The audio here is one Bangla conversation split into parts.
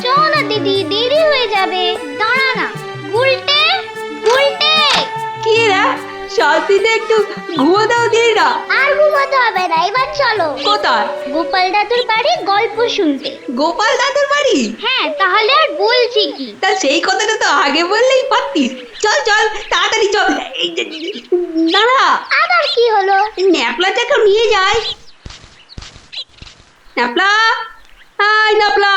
চল না দিদি, দেরি হয়ে যাবে। দাঁড়া না, গুলটে গুলটে। কি রে, শান্তিতে একটু ঘুমো দাও দিদিরা। আর ঘুমাতে হবে না, এবার চলো। কোথায়? গোপাল দাদুর বাড়ি গল্প শুনতে। গোপাল দাদুর বাড়ি? হ্যাঁ, তাহলে আর বলছি কি? তা সেই কথাটা তো আগে বললেই পারতিস। চল চল তাড়াতাড়ি চল। এই যে দাঁড়া, আবার কি হলো? ন্যাপলাটাকে নিয়ে যাই। ন্যাপলা, হাই ন্যাপলা,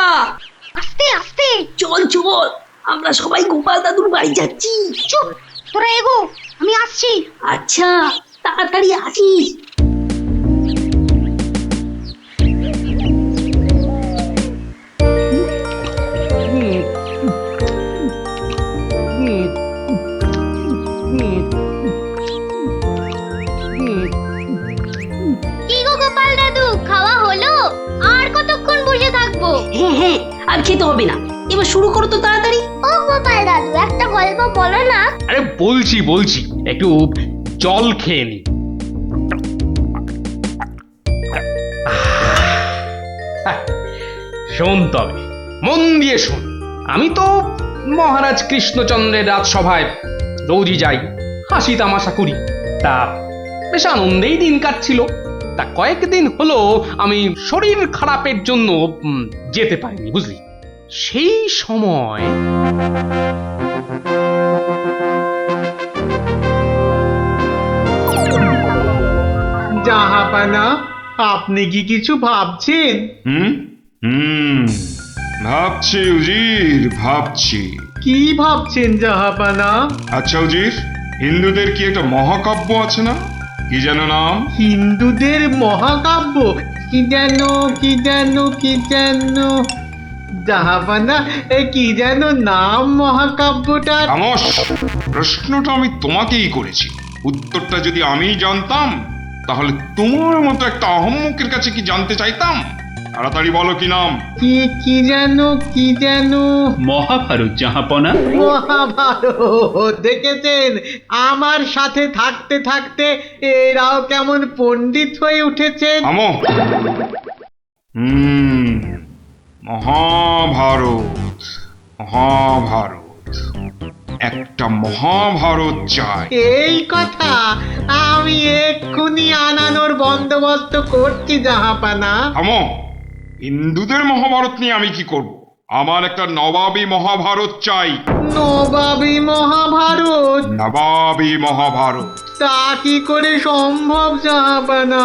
আস্তে আস্তে। চল চল, আমরা সবাই গোপাল দাদুর বাড়ি যাচ্ছি। চুপ, তোরা এগো, আমি আসছি। আচ্ছা, তাড়াতাড়ি আসিস। কি গো গোপাল দাদু, খাওয়া হলো? আর কতক্ষণ বসে থাকবো? হ্যাঁ হ্যাঁ, আর খেতে হবে না, এবার শুরু করো তো তাড়াতাড়ি। ও গোপাল দাদু, একটা গল্প বলো না। আরে বলছি একটু জল খেয়ে নি। শোন তবে, মন দিয়ে শোন। আমি তো মহারাজ কৃষ্ণচন্দ্রের রাজসভায় রোজই যাই, হাসি তামাশা করি। তা বেশ আনন্দেই দিন কাটছিল। তা কয়েকদিন হলো আমি শরীর খারাপের জন্য যেতে পারিনি, বুঝলি। সেই সময় জাহাপানা, আপনি কি কিছু ভাবছেন? হুম হুম ভাবছি উজির, ভাবছি। কি ভাবছেন জাহাপানা? আচ্ছা উজির, হিন্দুদের কি একটা মহাকাব্য আছে না, কি যেন নাম? হিন্দুদের মহাকাব্য? কি যেন কি যেন কি যেন জাহাপানা, কি যেন নাম মহাকাব্যটার? খামোশ, প্রশ্নটা আমি তোমাকেই করেছি। উত্তরটা যদি আমি জানতাম, তাহলে তোমার মতো একটা আহম্মকের কাছে কি জানতে চাইতাম? তাড়াতাড়ি বলো কি নাম। কি কি যেন কি যেন মহাভারত জাহাপনা। মহাভারত! দেখেছেন, আমার সাথে থাকতে থাকতে এরাও কেমন পণ্ডিত হয়ে উঠেছেন। থামো। মহাভারত, মহাভারত, একটা মহাভারত চাই। এই কথা আমি এক্ষুনি আনানোর বন্দোবস্ত করছি জাহাপানা। থামো। হিন্দুদের মহাভারত নিয়ে আমি কি করব? আমার একটা নবাবী মহাভারত চাই। নবাবী মহাভারত? নবাবী মহাভারত। তা কি করে সম্ভব জাহাপানা?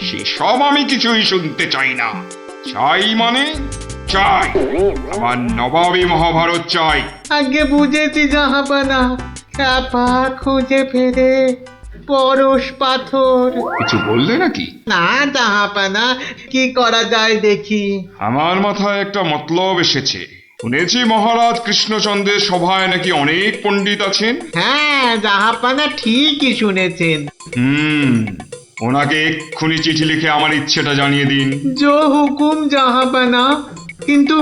সেসব আমি কিছুই শুনতে চাই না। চাই মানে চাই, আমার নবাবী মহাভারত চাই। আগে বুঝেছি জাহাপানা, চাপা খুঁজে ফেরে পরশ পাথর। কিছু বললে নাকি? না জাহাপানা, কি করা যায় দেখি। আমার মাথায় একটা মতলব এসেছে। শুনেছি মহারাজ কৃষ্ণচন্দ্রের সভায় নাকি অনেক পণ্ডিত আছেন। হ্যাঁ জাহাপানা, ঠিকই শুনেছেন। ওনাকে এক্ষুনি চিঠি লিখে আমার ইচ্ছেটা জানিয়ে দিন। জো হুকুম জাহাপানা, কিন্তু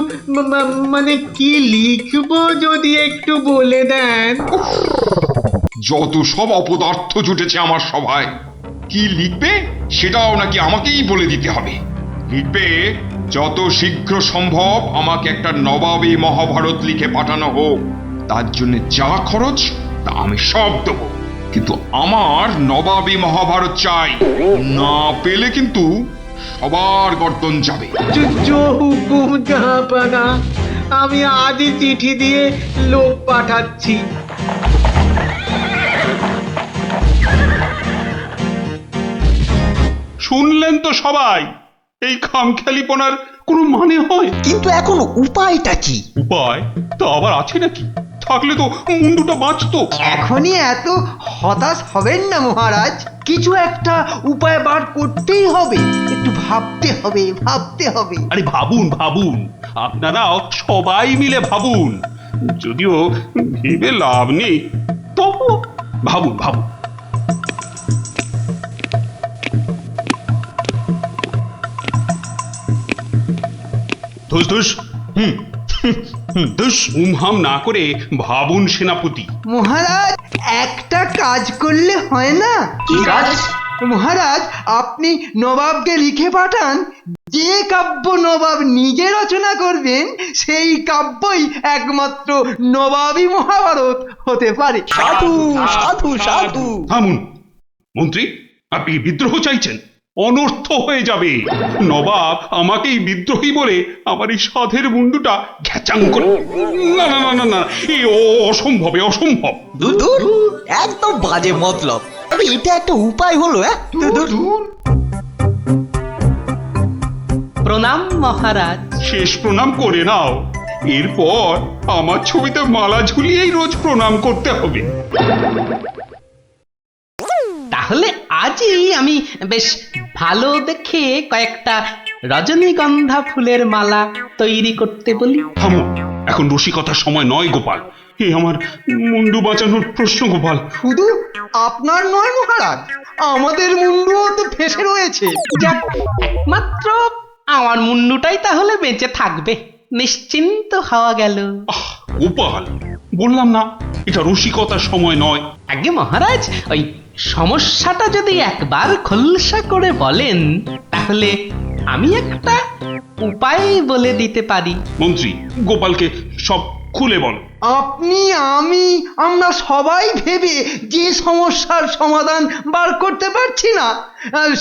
মানে কি লিখবো যদি একটু বলে দেন। যত সব অপদার্থ জুটেছে আমার সভায়, কি লিখবে সেটাও নাকি আমাকেই বলে দিতে হবে। লিখবে, যত শীঘ্র সম্ভব আমাকে একটা নবাবী মহাভারত লিখে পাঠানো হোক। তার জন্য যা খরচ তা আমি সব দেবো, কিন্তু আমার নবাবী মহাভারত চাই। না পেলে কিন্তু সবার গর্দন যাবে। জো হুকুম জাহাপানা, আমি আজই চিঠি দিয়ে লোক পাঠাচ্ছি। শুনলেন তো সবাই, এই খামখেয়ালিপনার কোনো মানে হয়? কিন্তু এখন উপায়টা কি? উপায় তো আবার আছে নাকি? থাকলে তো মুন্ডুটা বাঁচতো। এখনই এত হতাশ হবেন না মহারাজ, কিছু একটা উপায় বার করতেই হবে। একটু ভাবতে হবে, ভাবতে হবে। আরে ভাবুন ভাবুন, আপনারাও সবাই মিলে ভাবুন। যদিও ভেবে লাভ নেই, তবু ভাবুন ভাবুন। ধুস ধুস, ধুস, উমহাম না করে ভাবুন সেনাপতি। মহারাজ, একটা কাজ করলে হয় না? কি কাজ? মহারাজ, আপনি নবাবকে লিখে পাঠান যে কাব্য নবাব নিজে রচনা করবেন সেই কাব্যই একমাত্র নবাবী মহাভারত হতে পারে। সাধু সাধু সাধু। থামুন মন্ত্রী, আপনি কি বিদ্রোহ চাইছেন? অনর্থ হয়ে যাবে। নবাব আমাকেই বিদ্রোহী বলে আমার এই সাধের মুন্ডুটা ঘ্যাচাং করে। না না না না না, এই অসম্ভব, এ অসম্ভব। দূর দূর, একদম বাজে মতলব। আরে এটা একটা উপায় হলো, প্রণাম মহারাজ। শেষ প্রণাম করে নাও, এরপর আমার ছবিতে মালা ঝুলিয়েই রোজ প্রণাম করতে হবে। তাহলে আজই আমি বেশ ভালো দেখে কয়েকটা রজনীগন্ধা ফুলের মালা তৈরি করতে বলি। থামো, এখন রসিকতার সময় নয় গোপাল। এ আমার মুন্ডু বাঁচানোর প্রশ্ন গোপাল। শুধু আপনার নয় মহারাজ, আমাদের মুন্ডুও তো ফেসে রয়েছে। যাক, একমাত্র আমার মুন্ডুটাই তাহলে বেঁচে থাকবে, নিশ্চিন্ত হওয়া গেল। আহ গোপাল, বললাম না এটা রসিকতার সময় নয়। আগে মহারাজ, ওই সমস্যাটা যদি একবার খোলসা করে বলেন তাহলে আমি একটা উপায় বলে দিতে পারি। মন্ত্রী, গোপালকে সব খুলে বলো। আপনি, আমি, আমরা সবাই ভেবে যে সমস্যার সমাধান বার করতে পারছি না,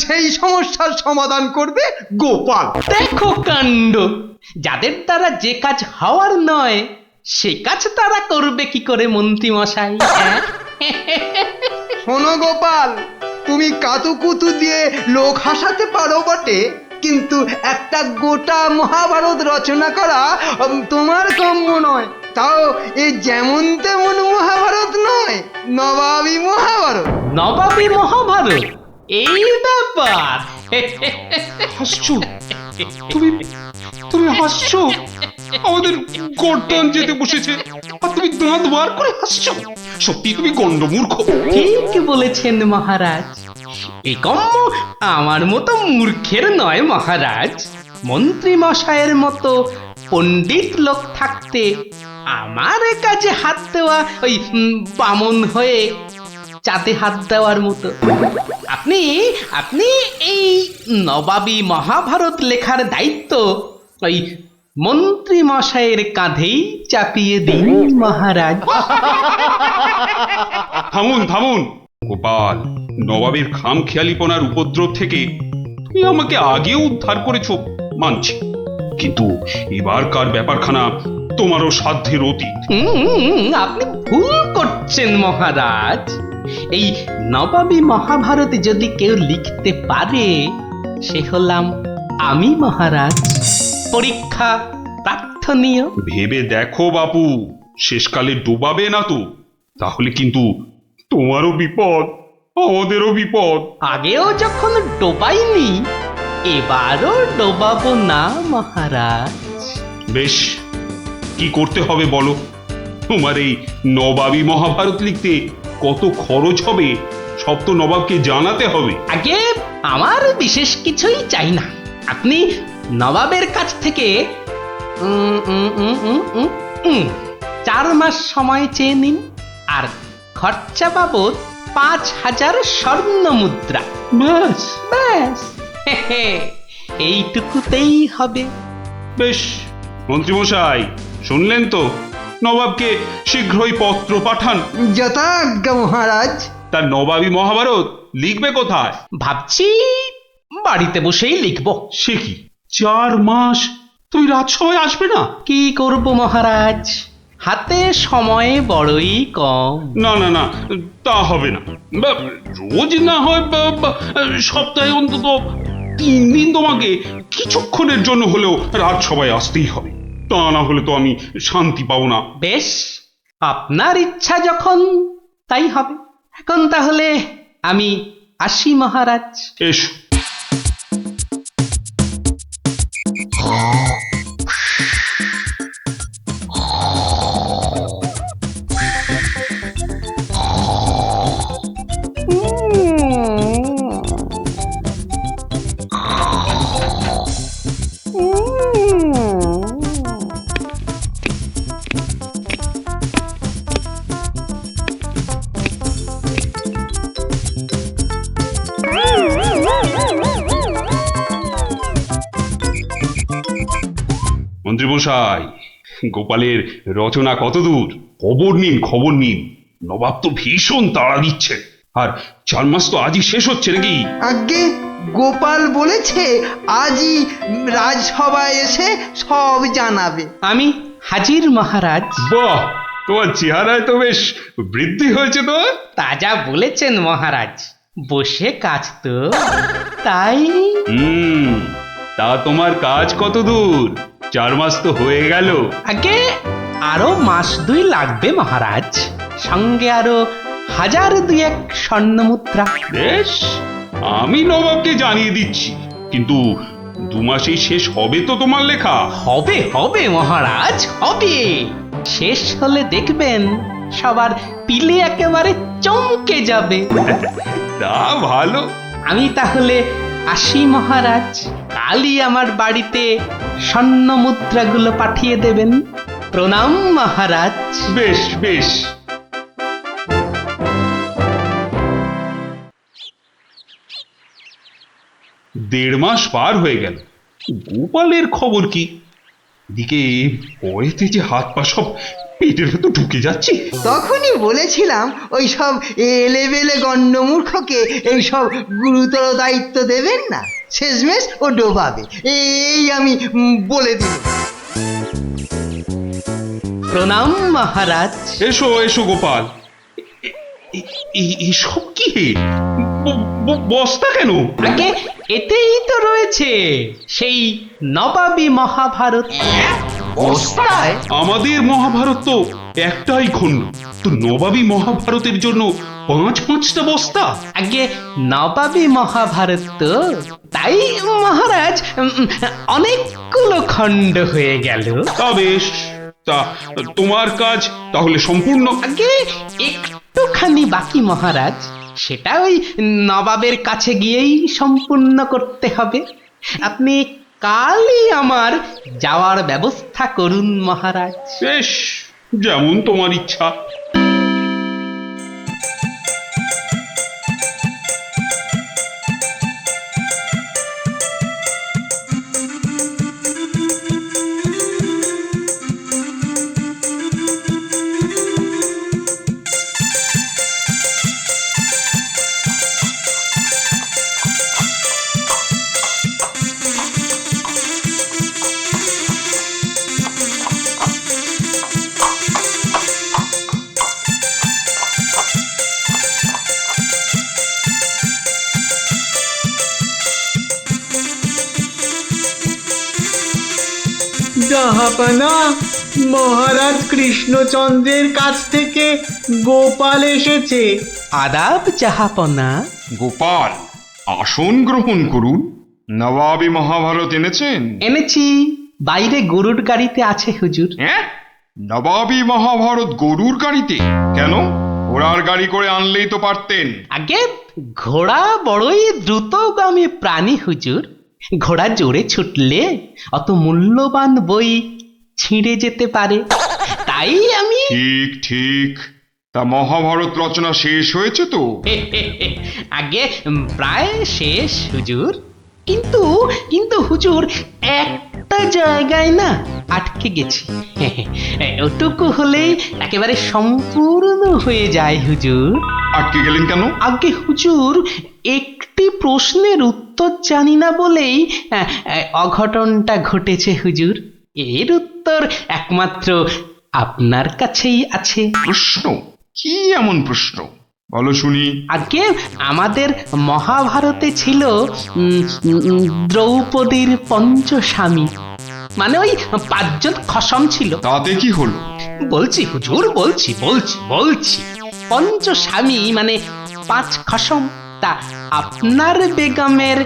সেই সমস্যার সমাধান করবে গোপাল। দেখো কাণ্ড, যাদের দ্বারা যে কাজ হওয়ার নয় সে কাজ তারা করবে কি করে মন্ত্রী মশাই? শোনো গোপাল, তুমি কাতুকুতু দিয়ে লোক হাসাতে পারো বটে, কিন্তু একটা গোটা মহাভারত রচনা করা তোমার কাম্য নয়। তাও এই যেমন তেমন মহাভারত নয়, নবাবী মহাভারত। নবাবী মহাভারত, এই ব্যাপার। হাসছো তুমি, তুমি হাসছো? আমাদের গর্দান যেতে বসেছে আর তুমি দাঁত বার করে হাসছো? সত্যি তুমি গন্ডমূর্খ। ঠিক বলেছেন মহারাজ, এই কম্ম আমার মতো মূর্খের নয় মহারাজ। মন্ত্রী মশাইয়ের মতো পণ্ডিত লোক থাকতে আমার কাজে হাত দেওয়া ওই বামন হয়ে চাঁদে হাত দেওয়ার মতো। আপনি আপনি এই নবাবী মহাভারত লেখার দায়িত্ব ওই মন্ত্রী মশাইয়ের কাঁধেই চাপিয়ে দিন মহারাজ। থামুন থামুন গোপাল, নবাবের খামখেয়ালিপনার উপদ্রব থেকে তুমি আমাকে আগে উদ্ধার করেছো মানছি, কিন্তু এবারকার ব্যাপারখানা তোমারও সাধ্যের অতীত। আপনি ভুল করছেন মহারাজ। এই নবাবী মহাভারত যদি কেউ লিখতে পারে সে হলাম আমি মহারাজ। পরীক্ষা প্রার্থনীয়। ভেবে দেখো বাপু, শেষকালে ডুবাবে না তো, তাহলে কিন্তু তোমারও বিপদ, আমাদেরও বিপদ। আগেও যখন ডোবাইনি এবারও ডোবাবো না মহারাজ। বেশ, কি করতে হবে বলো? তোমার এই নবাবী মহাভারত লিখতে কত খরচ হবে সব তো নবাবকে জানাতে হবে। আগে আমার বিশেষ কিছুই চাই না, আপনি নবাবের কাছ থেকে 4 মাস সময় চেয়ে নিন, আর খরচা বাবদ 5000 স্বর্ণ মুদ্রা। ব্যাস ব্যাস, এইটুকুতেই হবে। বেশ, মন্ত্রীমশাই শুনলেন তো, নবাবকে শীঘ্রই পত্র পাঠান। যথাজ্ঞা মহারাজ। তার নবাবী মহাভারত লিখবে কোথায়? ভাবছি বাড়িতে বসেই লিখবো। সে কি, 4 মাস তুমি রাজসভায় আসবে না? কি করব মহারাজ, হাতে সময় বড়ই কম। না না না, তা হবে না। রোজ না হয় সপ্তাহে অন্তত 3 দিন তোমাকে কিছুক্ষণের জন্য হলেও রাজসভায় আসতেই হবে, তা না হলে তো আমি শান্তি পাবো না। বেশ, আপনার ইচ্ছা যখন তাই হবে। এখন তাহলে আমি আসি মহারাজ। এসো। মশাই, গোপালের রচনা কতদূর? খবর নিন, খবর নিন। নবাব তো ভীষণ তাড়া দিচ্ছে। আর 4 মাস তো আজই শেষ হচ্ছে নাকি? আগে গোপাল বলেছে আজই রাজসভায় এসে সব জানাবে। আমি হাজির মহারাজ। বাহ, তোমার চেহারায় তো বেশ বৃদ্ধি হয়েছে তো। তাজা বলেছেন মহারাজ, বসে কাজ তো তাই। তা তোমার কাজ কত দূর? 4 মাস তো হয়ে গেল। আগে আরো মাস 2 লাগবে মহারাজ, সঙ্গে আরো 1000-2 স্বর্ণ মুদ্রা। বেশ, আমি নবাবকে জানিয়ে দিচ্ছি, কিন্তু 2 মাসেই শেষ হবে তো তোমার লেখা? হবে হবে মহারাজ, হবে। শেষ হলে দেখবেন সবার পিলে একেবারে চমকে যাবে। তা ভালো। আমি তাহলে আসি মহারাজ, কালই আমার বাড়িতে স্বর্ণ মুদ্রাগুলো পাঠিয়ে দেবেন। প্রণাম মহারাজ। বেশ বেশ। দেড় মাস পার হয়ে গেল, গোপালের খবর কি? এদিকে পরেতে যে হাত পা সব পেটের ভেতর ঢুকে যাচ্ছে। তখনই বলেছিলাম ওই সব এলেবেলে গণ্ডমূর্খকে এই সব গুরুতর দায়িত্ব দেবেন না, শেষমেশ ও ডোবাবে, এই আমি বলে দিল। প্রণাম মহারাজ। এসো এসো গোপাল। এসব কি? বস্তা কেন? আগে এতেই তো রয়েছে সেই নবাবী মহাভারত। বস্তায়? আমাদের মহাভারত তো একটাই খণ্ড, তো নবাবী মহাভারতের জন্য 5-5টা বস্তা? আগে নবাবী মহাভারত তো, তাই মহারাজ অনেকগুলো খণ্ড হয়ে গেল। তা বেশ, তা তোমার কাজ তাহলে সম্পূর্ণ। আগে একটুখানি বাকি মহারাজ, সেটা ওই নবাবের কাছে গিয়েই সম্পূর্ণ করতে হবে। আপনি কালই আমার যাওয়ার ব্যবস্থা করুন মহারাজ। বেশ, যেমন তোমার ইচ্ছা। জাহাপানা, মহারাজ কৃষ্ণচন্দ্রের কাছ থেকে গোপাল এসেছে। আদাব জাহাপনা। গোপাল, আসন গ্রহণ করুন। নবাবী মহাভারত এনেছেন? এনেছি, বাইরে গরুর গাড়িতে আছে হুজুর। হ্যাঁ, নবাবী মহাভারত গরুর গাড়িতে? কেন, ঘোড়ার গাড়ি করে আনলেই তো পারতেন। আগে ঘোড়া বড়ই দ্রুতগামী প্রাণী হুজুর, ঘোড়া জোরে ছুটলে অত মূল্যবান বই ছিঁড়ে যেতে পারে, তাই আমি ঠিক ঠিক। তা মহাভারত রচনা শেষ হয়েছে তো? আগে প্রায় শেষ হুজুর, কিন্তু কিন্তু হুজুর একটা জায়গায় না আটকে গেছি। ওটুকু হলেই একেবারে সম্পূর্ণ হয়ে যায় হুজুর। আটকে গেলেন কেন? আগে হুজুর একটি প্রশ্নের উত্তর জানি না বলেই অঘটনটা ঘটেছে হুজুর। এর উত্তর একমাত্র আপনার কাছেই আছে। প্রশ্ন? কি এমন প্রশ্ন, বলো শুনি। আগে আমাদের মহাভারতে ছিল দ্রৌপদীর পঞ্চস্বামী, মানে ওই 5 জন খসম ছিল। তাতে কি হলো? বলছি হুজুর, বলছি বলছি বলছি পঞ্চস্বামী মানে 5 খসম। তা আপনার বেগমের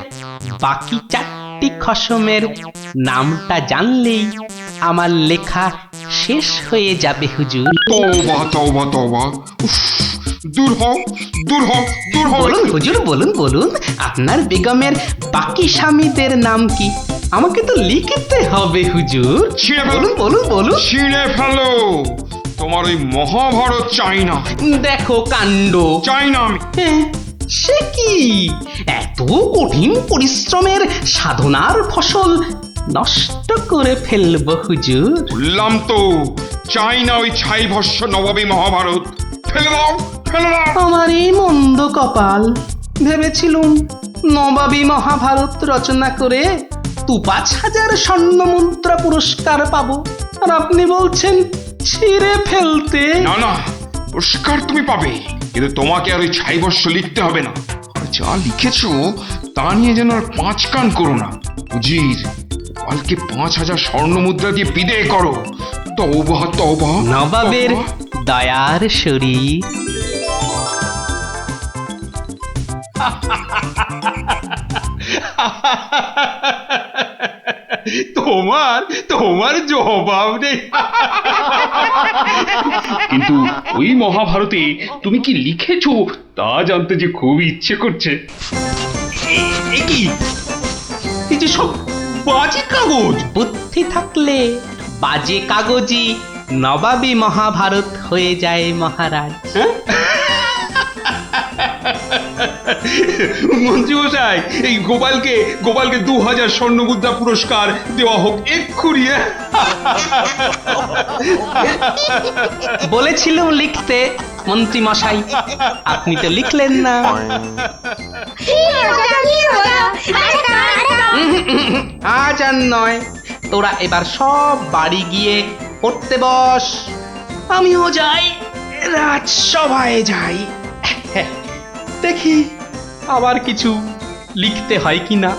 বাকি 4টি খসমের নামটা জানলেই আমার লেখা শেষ হয়ে যাবে হুজুর। তওবা তওবা তওবা, উফ, দূর হও দূর হও দূর হও। বলুন হুজুর, বলুন বলুন, আপনার বেগমের বাকি স্বামীদের নাম কি? আমাকে তো লিখতে হবে হুজুর। ছিঁড়ে ফেলো। বলুন বলুন বলুন। ছিঁড়ে ফেলো, তোমার ওই মহাভারত চাই না, দেখো কাণ্ড। চাই না আমি। সে কি, এত কঠিন পরিশ্রমের সাধনার ফসল নষ্ট করে ফেলবো হুজুর। বললাম তো চাই না ওই ছাই ভস্য নবাবী মহাভারত। ফেলে দাও, ফেলে দাও। আমার এই মন্দ কপাল, ভেবেছিলুম নবাবী মহাভারত রচনা করে ৫,০০০ স্বর্ণ মুদ্রা পুরস্কার পাবো, আর আপনি বলছেন ছিঁড়ে ফেলতে। না না, পুরস্কার তুমি পাবে, কিন্তু তোমাকে আর ওই ছাই ভস্য লিখতে হবে না। আর যা লিখেছো তা নিয়ে যেন আর পাঁচ কান করো না। উজির, কালকে ৫,০০০ স্বর্ণ মুদ্রা দিয়ে বিদায় করো। তওবা তওবা। নবাবের দয়ার শরীর। তোমার তোমার জবাব নেই। কিন্তু ওই মহাভারতে তুমি কি লিখেছো তা জানতে যে খুব ইচ্ছে করছে। এ কি, এই যে সব বাজে কাগজ। বুদ্ধি থাকলে বাজে কাগজই নবাবী মহাভারত হয়ে যায় মহারাজ। মন্ত্রী মশাই, এই গোপালকে ২,০০০ স্বর্ণ মুদ্রা পুরস্কার দেওয়া হোক এক্ষুনি। বলেছিলাম লিখতে মন্ত্রী মশাই, আপনি তো লিখলেন না। আজ আর নয়, তোরা এবার সব বাড়ি গিয়ে পড়তে বস। আমিও যাই, রাজসভায় যাই, দেখি আবার কিছু লিখতে হয় কিনা।